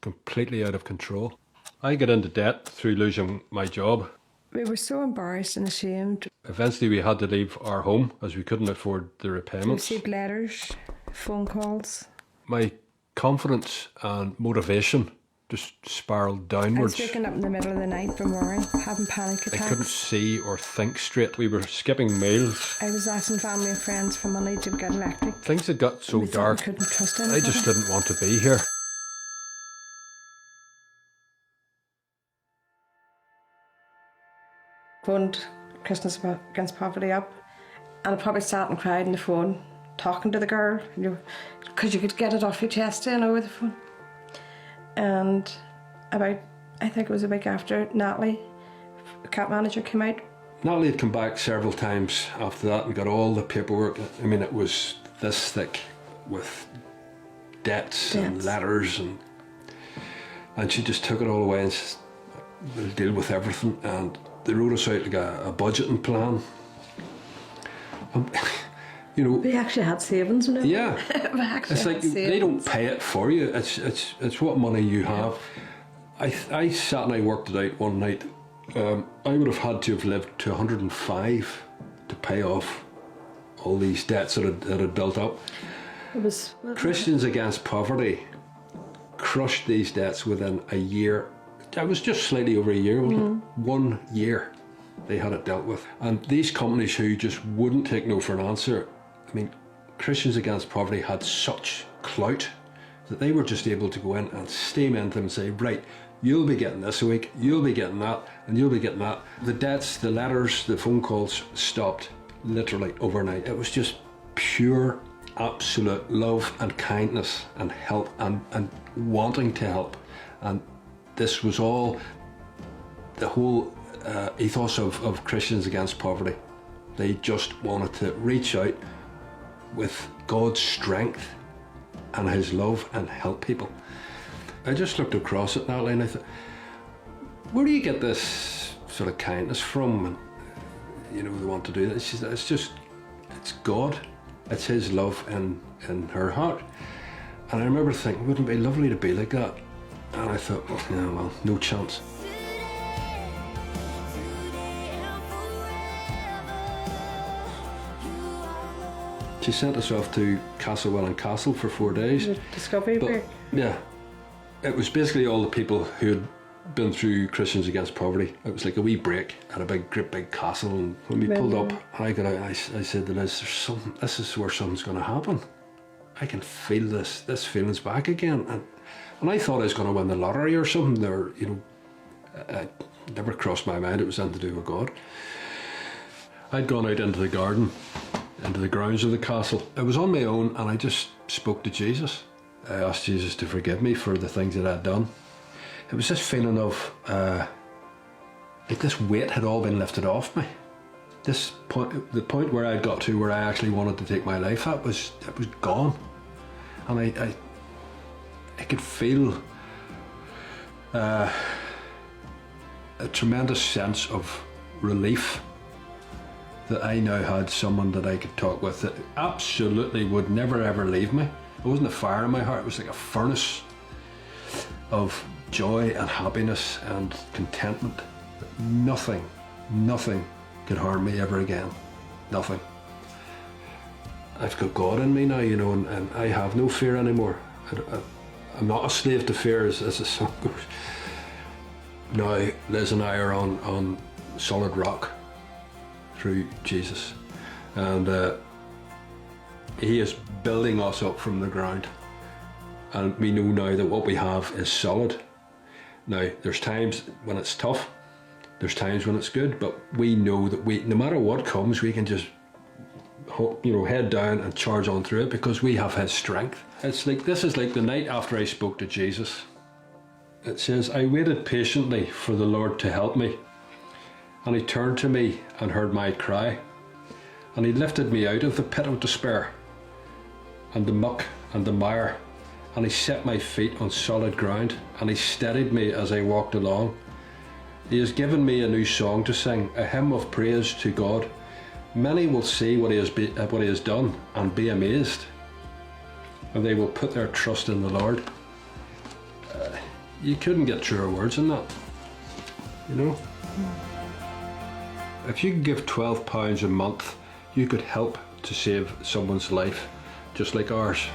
completely out of control. I got into debt through losing my job. We were so embarrassed and ashamed. Eventually we had to leave our home as we couldn't afford the We repayments. received letters, phone calls. My confidence and motivation just spiraled I was downwards. waking up in the middle of the night from worrying, having panic I attacks. couldn't see or think straight. We were skipping meals. I was asking family and friends for money to get electric. Things had got so We thought dark, we couldn't trust I anybody. just didn't want to be here. Phoned Christians Against Poverty up, and I probably sat and cried on the phone, talking to the girl, because you could get it off your chest, over the phone. And I think it was a week after, Natalie, the camp manager, came out. Natalie had come back several times after that and got all the paperwork. I mean, it was this thick with debts and letters, and she just took it all away and said, we'll deal with everything. And they wrote us out like a budgeting plan. We actually had savings. Yeah, we actually it's like they don't pay it for you. It's what money you have. I sat and I worked it out one night. I would have had to have lived to 105 to pay off all these debts that had built up. It was Christians Against Poverty crushed these debts within a year. It was just slightly over a year, wasn't it? 1 year they had it dealt with. And these companies who just wouldn't take no for an answer, I mean, Christians Against Poverty had such clout that they were just able to go in and steam into them and say, right, you'll be getting this a week, you'll be getting that, and you'll be getting that. The debts, the letters, the phone calls stopped literally overnight. It was just pure, absolute love and kindness and help and wanting to help. And this was all the whole ethos of Christians Against Poverty. They just wanted to reach out with God's strength and His love and help people. I just looked across at Natalie and I thought, where do you get this sort of kindness from? And they want to do this. She said, it's God. It's His love in her heart. And I remember thinking, wouldn't it be lovely to be like that? And I thought, well, no chance. She sent us off to Castlewellan Castle for 4 days. Discovery break. Yeah. It was basically all the people who had been through Christians Against Poverty. It was like a wee break at a great big castle, and when we pulled up, I got out and I said to Liz, this is where something's going to happen. I can feel this feeling's back again. And I thought I was going to win the lottery or something. It never crossed my mind it was anything to do with God. I'd gone out into the garden, into the grounds of the castle. I was on my own and I just spoke to Jesus. I asked Jesus to forgive me for the things that I'd done. It was this feeling of, like this weight had all been lifted off me. The point where I'd got to where I actually wanted to take my life at was gone. And I could feel a tremendous sense of relief that I now had someone that I could talk with that absolutely would never ever leave me. It wasn't a fire in my heart, it was like a furnace of joy and happiness and contentment. Nothing could harm me ever again. Nothing. I've got God in me now, and I have no fear anymore. I'm not a slave to fear, as the song goes. Now Liz and I are on solid rock through Jesus, and He is building us up from the ground, and we know now that what we have is solid. Now there's times when it's tough, there's times when it's good, but we know that no matter what comes, we can just head down and charge on through it because we have His strength. This is like the night after I spoke to Jesus. It says, I waited patiently for the Lord to help me, and He turned to me and heard my cry, and He lifted me out of the pit of despair and the muck and the mire, and He set my feet on solid ground, and He steadied me as I walked along. He has given me a new song to sing, a hymn of praise to God. Many will see what He has done and be amazed, and they will put their trust in the Lord. you couldn't get truer words than that. You know? If you could give £12 a month, you could help to save someone's life, just like ours.